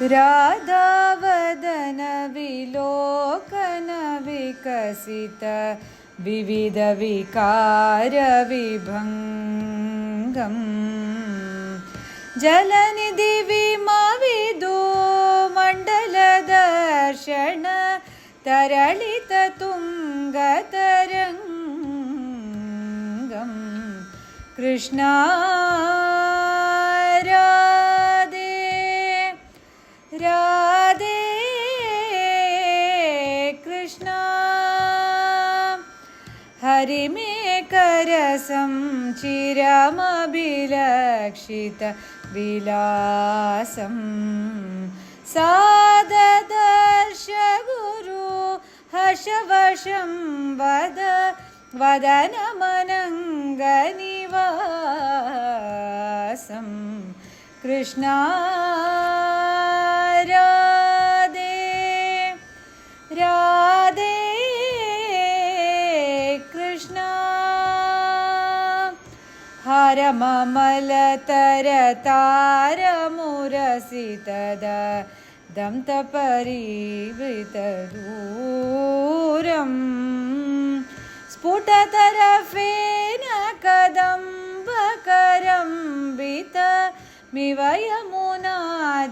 राधावदन विलोकन विकसित विविध विकार विभंगम् जलनिधि विमविदु मंडल दर्शन तरलित तुंगतरंगम् कृष्णा राधे राधे कृष्णा हरि मे करसं चिरमभिलक्षित विलासं साददर्श गुरु हर्षवशं वद वदनमनङ्गनिवासं कृष्णा राधे राधे कृष्णा हरममलतरतारमुरसितदन्तपरिवृतदूरम् स्फुटतरफेन कदम्बकरम्बितमिव यमुना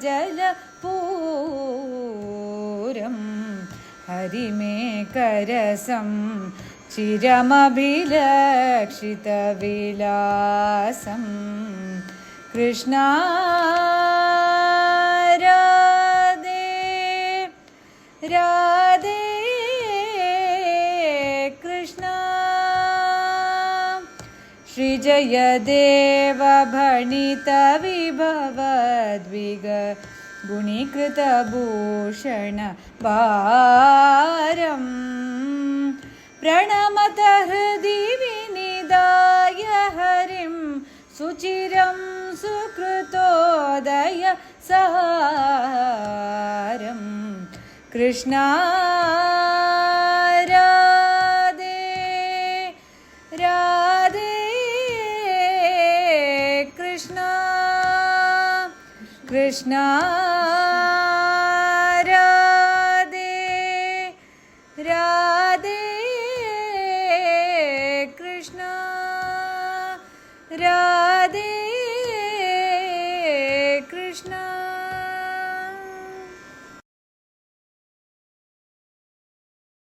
जलपूरम् हरि मे करसं चिरमभिलक्षित विलासं कृष्णा राधे राधे कृष्णा श्री जयदेव भणित विभवद्विग गुणीकृत भूषण भारम् प्रणमत हृदि विनिदाय हरिं सुचिरं सुकृतोदय सारं कृष्णा राधे राधे कृष्णा कृष्णा